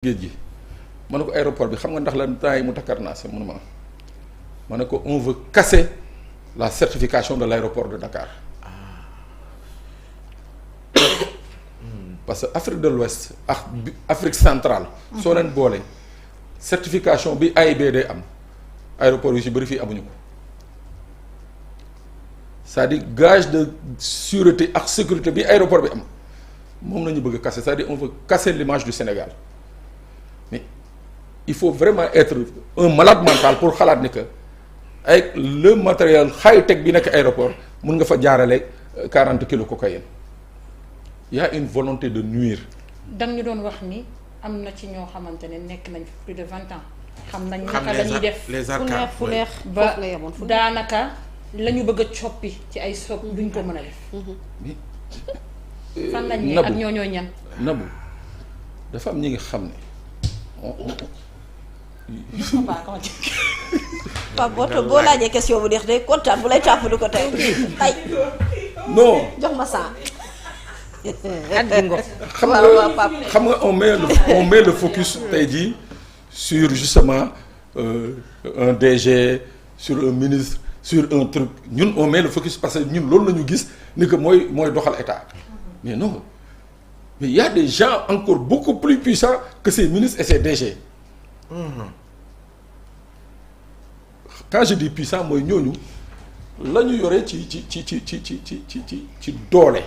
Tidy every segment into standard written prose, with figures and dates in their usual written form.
géej gi ma ne ko aéroport bi xam nga ndax la temps yi mu takkar naa mun ma ne ko on veut casser la certification de l'aéroport de Dakar parce que Afrique de l'Ouest ak Afrique centrale soo leen boole certification bi AIBD am aéroport yu ci bëri fii amuñu ko c'est-à-dire gage de sûreté ak sécurité bi aéroport bi am moom la ñu bëgg a casser c'est-à-dire on veut casser l'image du Sénégal mais il faut vraiment être un malade mental pour xalaat ni que avec le matériel high-tech bi nekk aéroport mun nga fa jaarale 40 kilos cocaïne. Il y a une volonté de nuire. dang ñu doon wax ni am na ci ñoo xamante ne nekk nañ plus de 20 ans. xam nañ naka la ñuy def les arcades fu neex ba daanaka la ñu bëgg a coppi ci ay soog duñ ko mën a def. fan lañ ne ak ñoo ñan. Nabou dafa am ñi nga xam ne. Pape boo laajee question bu neex day kontaan bu lay tàpp du ko tey ay non jox ma saa. xam nga on met le focus tey jii sur justement un DG sur un ministre sur un truc ñun on met le focus parce que ñun loolu la ñu gis ni que mooy doxal état mais non mais il y a des gens encore beaucoup plus puissants que ces ministres et ces DG. Quand je dis puissant mooy ñooñu la ñu yore ci doole.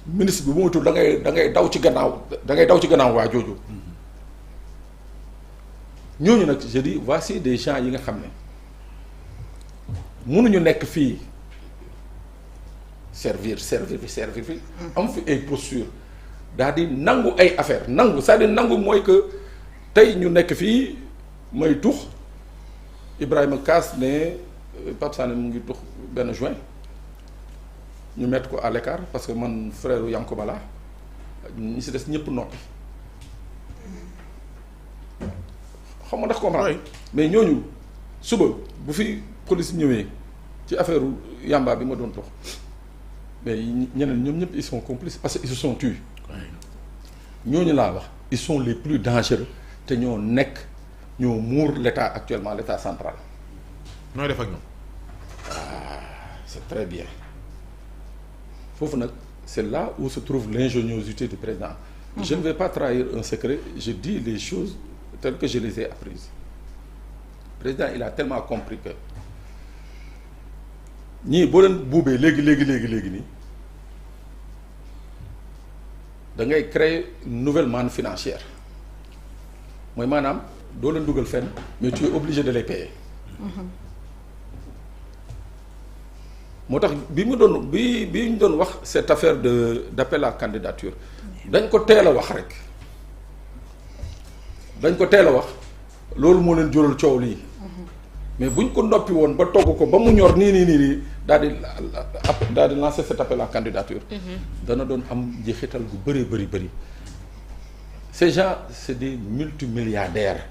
ministre bi bu matul da ngay daw ci gannaaw waa jooju. ñooñu nag je dis voici des gens yi nga xam ne mënuñu nekk fii servir fi am fi ay posture daal di nangu ay affaire nangu c'est-à-dire nangu mooy que tey ñu nekk fii may tux Ibrahima Kaas ne Pape Sané mu ngi tux benn joint ñu mettre ko à l'écart parce que man frère Yankoba la ñi si des ñëpp noppi xam nga ndax comprendre mais ñooñu suba bu fi police ñëwee ci affaire yamba bi ma doon tux mais ñeneen ñoom ñëpp ils sont complices parce que ils se sont tués ñooñu laa wax ils sont les plus dangereux te ñoo muur l'état actuellement l'état central. nooy def ak ñoom. C'est très bien foofu nag c'est là où se trouve l'ingéniosité du président. Je ne vais pas trahir un secret, je dis les choses telles que je les ai apprises. Le président il a tellement compris que ñii boo leen buubee léegi nii da ngay créer une nouvelle manne financière mooy maanaam doo leen dugal fenn mais tu es obligé de les payer. moo tax bi ñu doon wax cette affaire d'appel à candidature dañ ko teel a wax rek loolu moo leen jural coow lii mais buñ ko noppi woon ba togg ko ba mu ñor nii daal di lancer cet appel à candidature dana doon am njeexital gu bëri ces gens c'est des multimilliardaires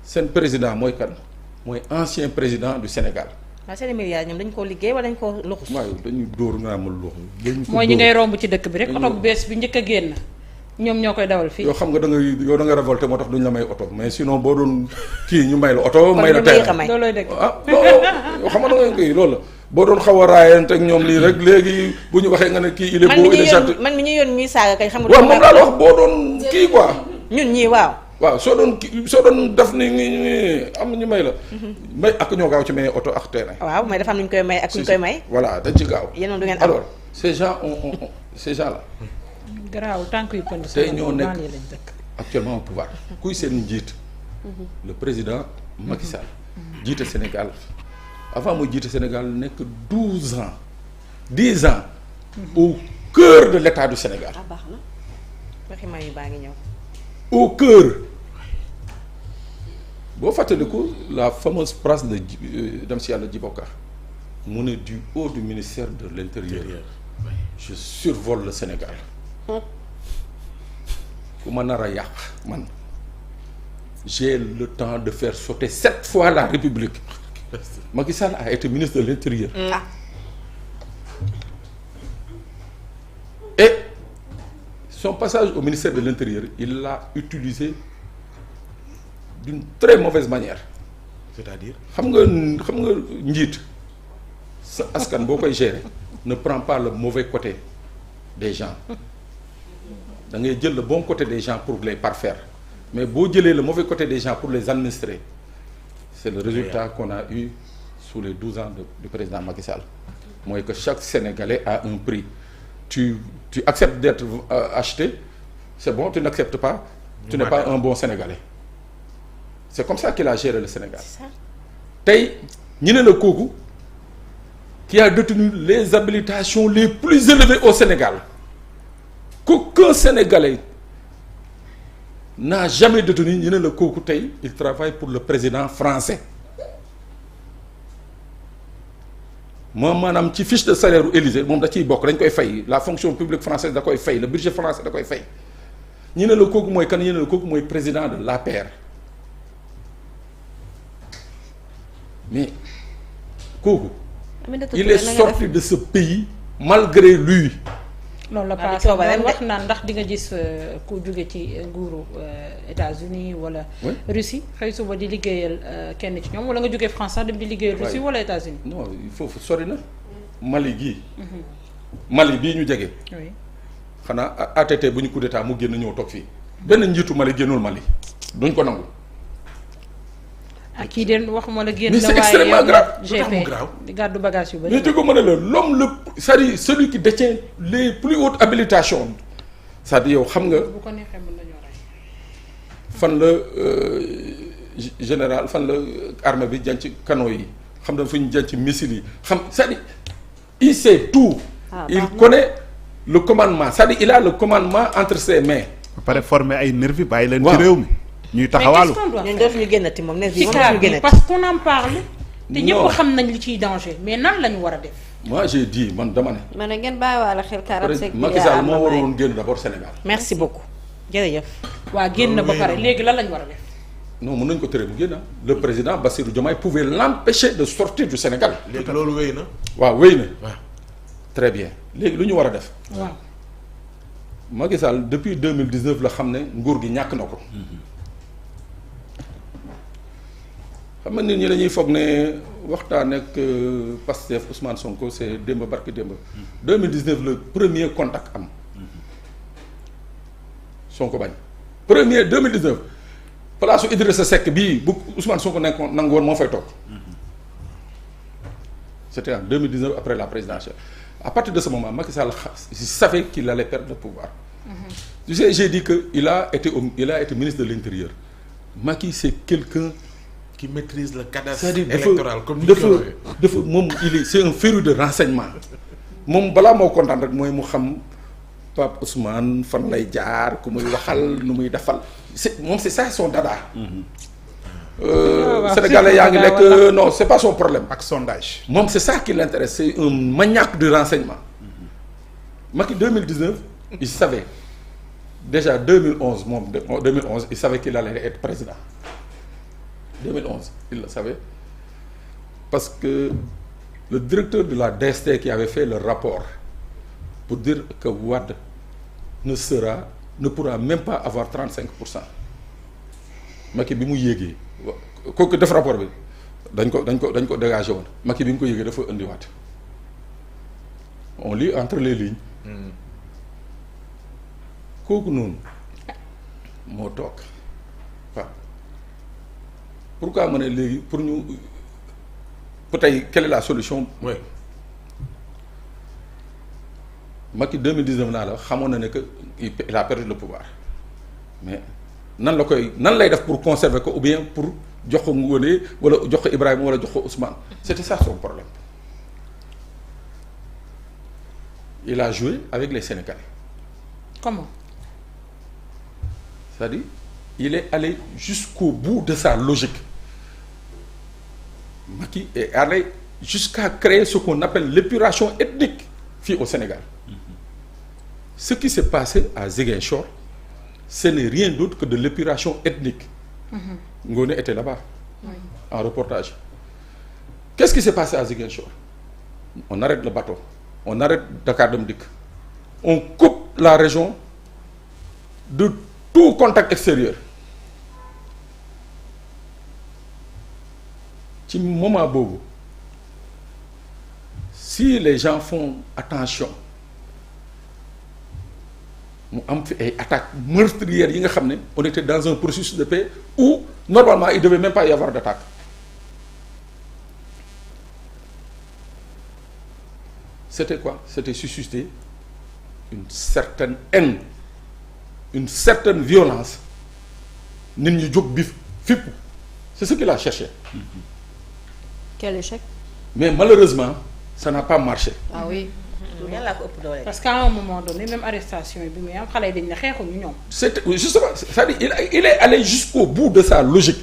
seen président mooy kan mooy ancien président du Sénégal. waaw seen milliards ñoom dañ koo liggéey wala dañ koo luxus. waaw dañuy dóor nga amul luxus. mooy ñi ngay romb ci dëkk bi rek oto bu bees bi njëkk a génn ñoom ñoo koy dawal fii. yoo xam nga da nga révolté moo tax duñ la may oto mais sinon boo doon kii ñu may la oto. may la tey loolooy dëgg. yoo xam nga da nga kii loolu la boo doon xaw a raayante ak ñoom lii rek léegi bu ñu waxee nga ne kii il est beau il est gentil. man mi ñu yoon ñuy saaga kay xam nga. waaw moom laa la wax boo doon kii quoi. ñun ñii waaw. waaw soo doon def ni am ñu may la. may ak ñoo gaaw ci may oto ak terrain. waaw mais dafa am nu ñu koy may ak ñu koy may. voilà dañ ci gaaw. yéen du ngeen am alors ces gens là. garaawul tànk yu pënd. tey ñoo nekk actuellement au pouvoir. kuy seen njiit. le président Macky Sall. jiite Sénégal avant muy jiite Sénégal nekk 10 ans. au cœur de l'état du Sénégal. baax na waxi may baa ngi ñëw. au cœur boo fàttaliku la fameuse phrase de dem si yàlla Djibo Ka mu ne du haut du ministère de l'intérieur je survole le Sénégal ku ma nar a yàq man j'ai le temps de faire sauter 7 fois la République Macky Sall a été ministre de l'intérieur et son passage au ministère de l'Intérieur il l'a utilisé d'une très mauvaise manière. c'est-à-dire. xam nga njiit sa askan boo koy gérer ne prends pas le mauvais côté des gens da ngay jël le bon côté des gens pour les parfaire mais boo jëlee le mauvais côté des gens pour les administrer c'est le résultat qu'on a eu sous les 12 ans du président Macky Sall mooy que chaque Sénégalais a un prix tu acceptes d'être acheté c'est bon, tu n'acceptes pas tu n'es pas un bon Sénégalais. C'est comme ça qu'il a géré le Sénégal. tey ñu ne la kooku qui a détenu les habilitations les plus élevées au Sénégal qu'aucun Sénégalais n'a jamais détenu. ñu ne la kooku tey il travaille pour le président français. moom maanaam ci fiche de salaire u Élysée moom da ciy bokk dañ koy fay la fonction publique française da koy fay le budget français da koy fay. ñu ne la kooku mooy kan ñu ne la kooku mooy président de l'APR. mais kooku il est sorti de ce pays malgré lui. loolu la pas wax naan ndax di nga gis ku jóge ci nguuru États-Unis wala Russie xëy suba di liggéeyal kenn ci ñoom wala nga jógee France sax dem di liggéeyal Russie wala États-Unis. non foofu sori na Mali gii. Mali bii ñu jege. oui xanaa ATT bu ñu coup d'état mu génn ñëw toog fii benn njiitu Mali génnul Mali duñ ko nangu. ak kii de waxuma la génn mais c'est extrêmement grave. GP di gàddu bagage yu bëri. mais te ko mën a la l'homme le c'est-à-dire celui qui détient les plus hautes habilitations c'est-à-dire yow xam nga. bu ko neexee mën nañoo rey. fan la général fan la armée bi jànc canons yi xam na fu ñu jànc missiles yi xam c'est-à-dire il sait tout. il connaît le commandement c'est-à-dire il a le commandement entre ses mains. ba pare former ay nervis bàyyi leen ci réew mi. ñuy taxawaalu ñun dootuñu génnati moom nervis yi moom dootuñu génnati parce qu'on en parle. te ñëpp xam nañ li ciy danger mais nan la ñu war a def. moi j'ai dit man dama ne. ma ne ngeen bàyyiwaale xel 45 Macky Sall moo waroon génn d'abord Sénégal. merci beaucoup jërëjëf. waa génn na ba pare léegi lan la ñu war a def. non mën nañu ko tere mu génn le président Bassirou Diomaye pouvait l'empêcher de sortir du Sénégal. léegi loolu wéy na. waaw wéy na. waaw très bien léegi lu ñu war a def. waaw Macky Sall depuis 2019 la xam ne nguur gi ñàkk na ko. xam nga nit ñi dañuy foog ne waxtaan ak Pastef Ousmane Sonko c'est démb barki démb. 2019 le premier contact am. Sonko bañ. premier 2019 place su Idrissa Seck bii bu Ousmane Sonko nekkoon nangu woon moo fay toog. C'était en 2019 après la présidentielle. À partir de ce moment Macky Sall savait qu'il allait perdre le pouvoir. Tu sais j'ai dit que il a été ministre de l'Intérieur. Macky c'est quelqu'un qui maîtrise le cadastre c'est-à-dire électoral comme ni ko waxee dafa moom c'est un féru de renseignement moom balaa moo kontaan rek mooy mu xam Pape Ousmane fan lay jaar ku muy waxal nu muy defal c'est ça son dada. Sénégalais yaa ngi lekk non c'est pas son problème. ak sondage. moom c'est ça qui l'intéresse c'est un maniaque du renseignement. Macky 2019 il savait déjà 2011 moom 2011 il savait qu'il allait être président. 2011 il le savait parce que le directeur de la DST qui avait fait le rapport pour dire que Wade ne pourra même pas avoir 35%. Macky bi mu yéegee kooku def rapport bi dañ ko dégagé woon Macky bi mu ko yéegee dafa indiwaat on lit entre les lignes. kooku noonu moo toog waaw. pourquoi ma ne léegi pour ñu peut-être quelle est la solution. oui. Macky 2019 naa la xamoon na ne que il a perdu le pouvoir mais nan lay def pour conserver ko ou bien pour jox ko Ngoné wala jox ko Ibrahima wala jox ko Ousmane c'était ça son problème. Il a joué avec les Sénégalais. Comment? C'est-à-dire il est allé jusqu'au bout de sa logique. Macky est allé jusqu'à créer ce qu'on appelle l'épuration ethnique fii au Sénégal. Ce qui s'est passé à Ziguinchor, ce n'est rien d'autre que de l'épuration ethnique. Ngoné était là-bas, en reportage. Qu'est-ce qui s'est passé à Ziguinchor? On arrête le bateau, on arrête Dakar Dem Dikk, on coupe la région de tout contact extérieur ci moment boobu si les gens font attention mu am fi ay attaques meurtrières yi nga xam ne on était dans un processus de paix où normalement il devait même pas y avoir d'attaque c'était quoi? C'était susciter une certaine haine, une certaine violence. Nit ñi jóg bi fipp. C'est ce qu'il a cherché. Quel échec? Mais malheureusement, ça n'a pas marché. Ah oui. Yàlla ko ëpp doole. parce qu'à un moment donné même arrestation bi muy am xale yi dañ ne xeexuñu ñoom. C'était justement, c'est-à-dire il est allé jusqu'au bout de sa logique.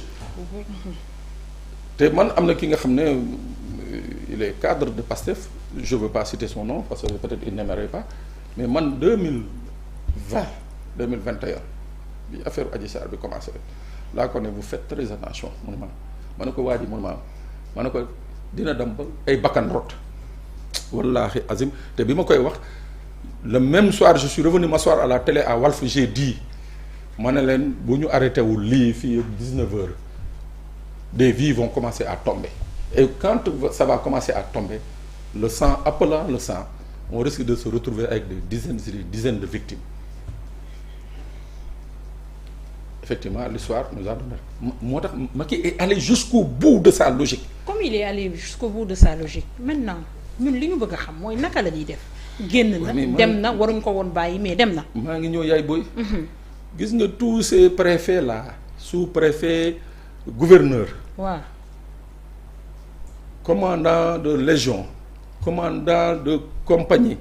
te man am na ki nga xam ne il est cadre de PASTEF, je veux pas citer son nom parce que peut-être il n'aimerait pas, mais man 2020 2021 bi affaire Adji Sarr bi commencé laa ko ne vous faites très attention mun ma ne ko waa ji mun ma ne ko dina dem ba ay bakkan rot wallahi azim te bi ma koy wax le même soir je suis revenu m'asseoir à la télé à Walf, j'ai dit ma ne leen bu ñu arrêté wul lii fii 19 heures des vies vont commencer à tomber et quand ça va commencer à tomber le sang appelant le sang on risque de se retrouver avec des dizaines de victimes. Effectivement l'histoire nous a donné moo tax Macky est allé jusqu'au bout de sa logique. Comme il est allé jusqu'au bout de sa logique maintenant ñun li ñu bëgg a xam mooy naka la ñuy def. génn na dem na waruñ ko woon bàyyi mais dem na. maa ngi ñëw yaay booy. gis nga tous ces préfets là sous-préfet gouverneur. waaw. commandant de légion commandant de compagnie.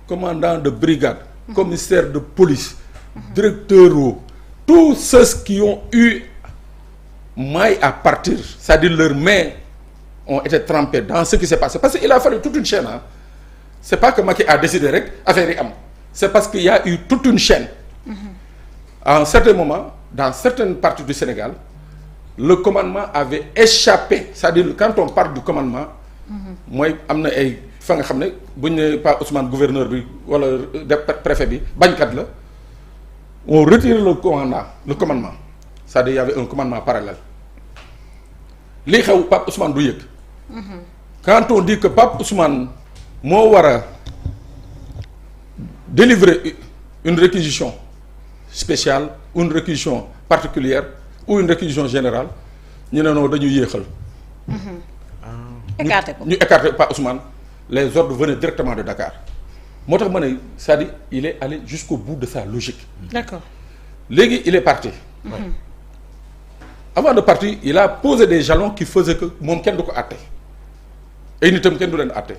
commandant de brigade. commissaire de police. directeurs tous ceux qui ont eu maille à partir c'est-à-dire leurs mains ont été trempées dans ce qui s'est passé parce que il a fallu toute une chaîne ah c'est pas que Macky a décidé rek affaire yi am c'est parce qu'il y a eu toute une chaîne. À un certain moment dans certaines parties du Sénégal le commandement avait échappé c'est-à-dire quand on parle du commandement mooy am na ay fa nga xam ne bu ñu ne pas Ousmane gouverneur bi wala préfet bi bañkat la on retire le commandement c'est-à-dire il y avait un commandement parallèle lii xew Pape Ousmane du yëg quand on dit que Pape Ousmane moo war a délivrer une réquisition spéciale ou une réquisition particulière ou une réquisition générale ñu ne non dañuy yéexal écarté ko ñu écarté Pape Ousmane les ordres venaient directement de Dakar moo tax ma ne c'est-à-dire il est allé jusqu'au bout de sa logique. D'accord. Léegi il est parti. Avant de partir il a posé des jalons qui faisaient que moom kenn du ko àtte ay nitam kenn du leen àtte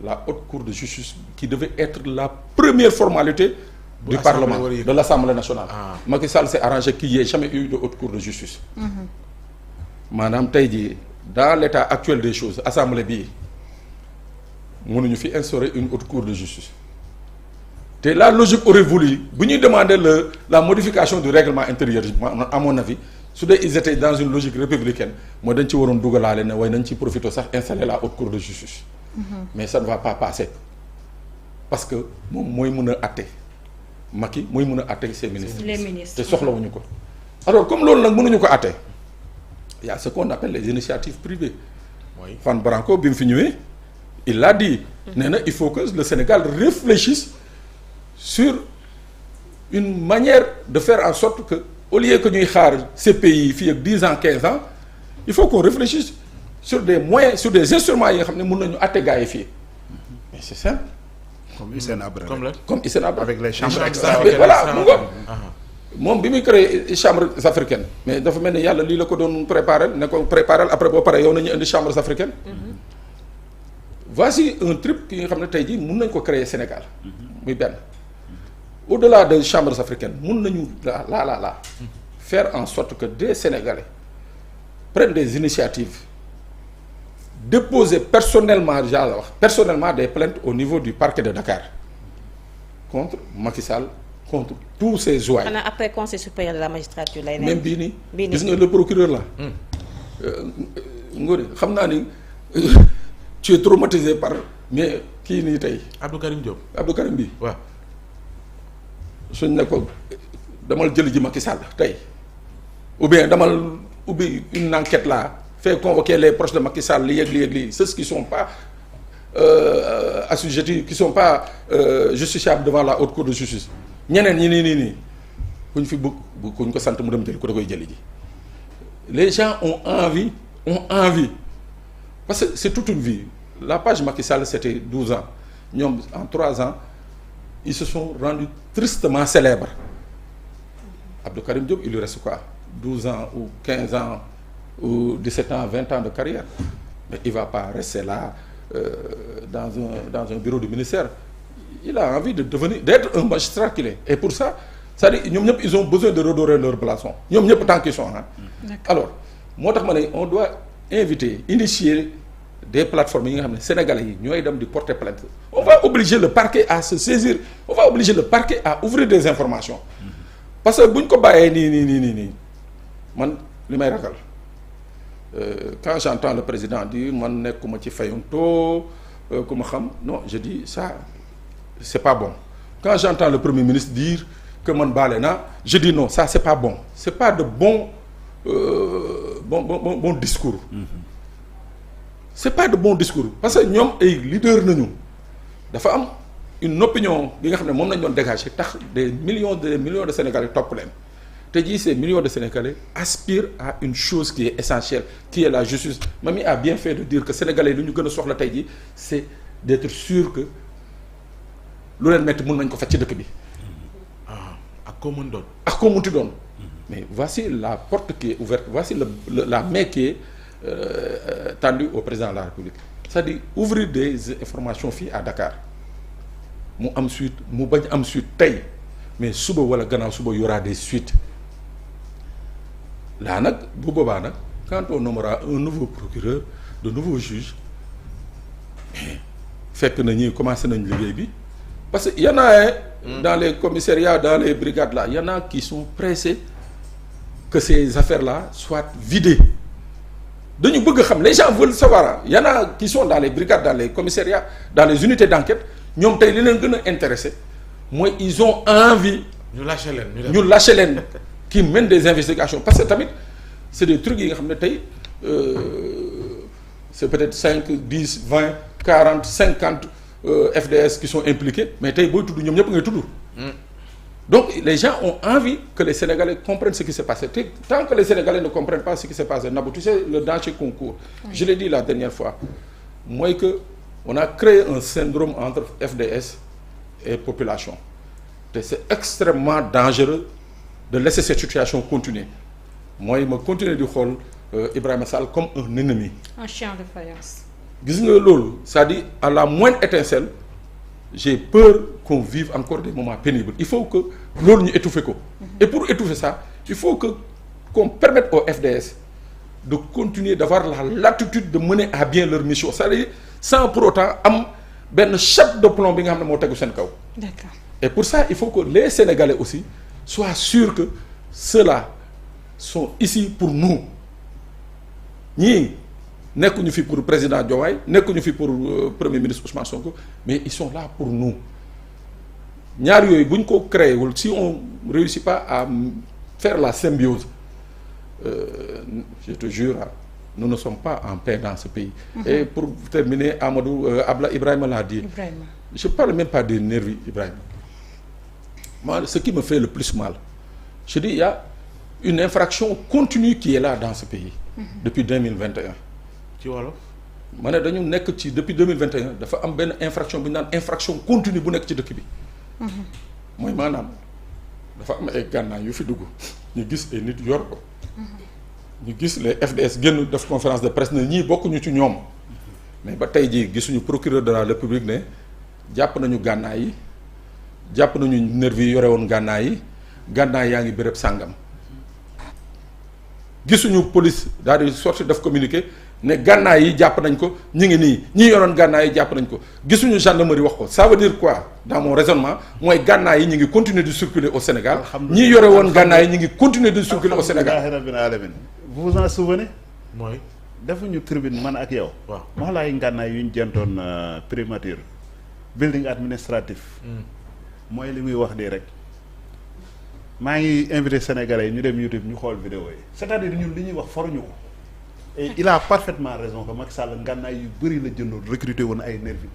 la haute cour de justice qui devait être la première formalité du Parlement de l'Assemblée nationale. Macky Sall s'est arrangé qu'il n'y ait jamais eu de haute cour de justice. maanaam tey jii dans l'état actuel des choses assemblée bii mënuñu fi instaurer une haute cour de justice te la logique aurait voulu bu ñuy demander la modification du règlement intérieur à mon avis su dee ils étaient dans une logique républicaine mooy dañ ci waroon dugalaale ne waaye nañ ci profiter sax installer la haute cour de justice. Mais ça ne va pas passer parce que moom mooy mën a àtte Macky mooy mën a àtte ses ministres. Les ministres te soxlawuñu ko. Alors comme loolu nag mënuñu ko àtte il y a ce qu'on appelle les initiatives privées. Oui. Fan Branco bi mu fi ñëwee il l'a dit. nee na il faut que le Sénégal réfléchisse sur une manière de faire en sorte que au lieu que ñuy xaar ces pays fii ak 10 ans 15 ans il faut qu'on réfléchisse sur des moyens sur des instruments yi nga xam ne mën nañu àtte gars yi fii mais c'est simple. comme Hissène Habré. comme Hissène Habré. avec les chambres extra-ordinaires. voilà mu ngoog. moom bi muy créé chambres africaines mais dafa mel ni yàlla lii la ko doon préparer ne ko préparer après boo paree yow nañu indi chambres africaines. Voici un truc ki nga xam ne tey jii mun nañ ko créer Sénégal. muy benn au-delà des chambres africaines mun nañu faire en sorte que des Sénégalais prennent des initiatives déposer personnellement des plaintes au niveau du parquet de Dakar contre Macky Sall contre tous ces ouailles. xanaa après conseil supérieur de la magistrature lay nekk. même bii nii gis nga le procureur là. Ngori xam naa ni tu es traumatisé par mais kii nii tey. Abdou Karim Diop. Abdou Karim bi waaw. suñ ne ko damal jëli ji Macky Sall tey ou bien damal ubbi une enquête là fait convoquer les proches de Macky Sall li yëg lii ceux qui sont pas assujettis qui sont pas justiciables devant la haute cour de justice ñeneen ñi nii kuñ fi bëgg kuñ ko sant mu dem jëli ko da koy jëli ji les gens ont envie parce que c'est toute une vie la page Macky Sall c'était 12 ans ñoom en 3 ans ils se sont rendus tristement célèbres Abdou Karim Diop il lui reste quoi 12 ans ou 15 ans ou 17 ans 20 ans de carrière mais il va pas rester là dans un bureau du ministère il a envie d'être un magistrat qu'il est et pour ça c'est-à-dire ñoom ñëpp ils ont besoin de redorer leur blason ñoom ñëpp tant qu'ils sont alors moo tax ma ne on doit initier des plateformes yi nga xam ne sénégalais yi ñooy dem di porter plainte on va obliger le parquet à se saisir on va obliger le parquet à ouvrir des informations parce que bu ñu ko bàyyee nii man li may ragal quand j'entends le président dire man nekkuma ci fayonto ku ma xam non je dis ça c'est pas bon quand j'entends le premier ministre dire que man baale naa je dis non ça c'est pas bon c'est pas de bon discours c'est pas de bon discours parce que ñoom ay leader nañu dafa am une opinion bi nga xam ne moom lañ doon dégager tax des millions de Sénégalais topp leen te jii ces millions de Sénégalais aspirent à une chose qui est essentielle qui est la justice Mami a bien fait de dire que Sénégalais lu ñu gën a soxla tey jii c'est d'être sûr que lu leen metti mën nañ ko faj ci dëkk bi ak koo mën doon ak koo mënti doon mais voici la porte qui est ouverte voici la main qui est tendue au président de la République c'est-à-dire ouvrir des informations fii à Dakar mu am suite mu bañ am suite tey mais suba wala gannaaw suba y aura des suites là nag bu boobaa nag quand on nommera un nouveau procureur de nouveaux juges fekk na ñi commencé nañ liggéey bi parce que y en a dans les commissariats dans les brigades là y en a qui sont pressés que ces affaires là soient vidées dañu bëgg xam les gens veulent savoir y en a qui sont dans les brigades dans les commissariats dans les unités d'enquête ñoom tey li leen gën a intéressé mooy ils ont envie ñu lâcher leen qui mènent des investigations parce que tamit c'est des trucs yi nga xam ne tey c'est peut-être 5 10 20 40 50 FDS qui sont impliqués mais tey booy tudd ñoom ñëpp ngay tudd donc les gens ont envie que les Sénégalais comprennent ce qui s'est passé tant que les Sénégalais ne comprennent pas ce qui s'est passé Nabou tu sais le danger qu'on court je l'ai dit la dernière fois mooy que on a créé un syndrome entre FDS et population te c'est extrêmement dangereux de laisser cette situation continuer mooy ma continuer di xool Ibrahima Sall comme un ennemi. un chien de faïence. gis nga loolu c'est-à-dire à la moindre étincelle j'ai peur qu'on vive encore des moments pénibles il faut que loolu ñu étouffer ko. et pour étouffer ça il faut que qu'on permette au FDS de continuer d'avoir la latitude de mener à bien leur mission c'est-à-dire sans pour autant am benn chape de plomb bi nga xam ne moo tegu seen kaw. D'accord. Et pour ça il faut que les Sénégalais aussi soient sûrs que ceux-là sont ici pour nous ñii nekkuñu fi pour président Diomaye nekkuñu fi pour premier ministre Ousmane Sonko mais ils sont là pour nous ñaar yooyu bu ñu ko créé wul si on réussit pas à faire la symbiose je te jure nous ne sommes pas en paix dans ce pays. Et pour terminer Amadou Ibrahima l'a dit. Ibrahima. Je parle même pas des nervis Ibrahima moi ce qui me fait le plus mal je dis il y a une infraction continue qui est là dans ce pays. Depuis 2021. ci wolof. ma ne dañu nekk ci depuis 2021 dafa am benn infraction bu ñu naan infraction continue bu nekk ci dëkk bi. mooy maanaam dafa am ay gànnaay yu fi dugg ñu gis ay nit yor ko. ñu gis les FDS génn def conférence de presse ne ñii bokkuñu ci ñoom. mais ba tey jii gisuñu procureur de la République ne jàpp nañu gànnaay yi jàpp nañu nervi yi yore woon gànnaay yi gànnaay yaa ngi béréb sàngam. gisuñu police daal di sorti def communiqué ne gànnaay yi jàpp nañ ko ñu ngi nii ñi yoroon gànnaay yi jàpp nañ ko gisuñu gendarmerie wax ko ça veut dire quoi dans mon raisonnement mooy gànnaay yi ñu ngi continuer de circuler au Sénégal ñi yore woon gànnaay yi ñu ngi continuer de circuler au Sénégal. vous vous en souvenez. mooy. defuñu tribune man ak yow. waaw wax laay ngànnaay yu ñu jentoon primature building administratif. mooy li muy wax di rek maa ngi invité Sénégalais yi ñu dem YouTube ñu xool vidéo yi c'est-à-dire ñun li ñuy wax foruñu ko et il a parfaitement raison que Macky Sall ngànnaay yu bëri la jëndoon recruter woon ay nervi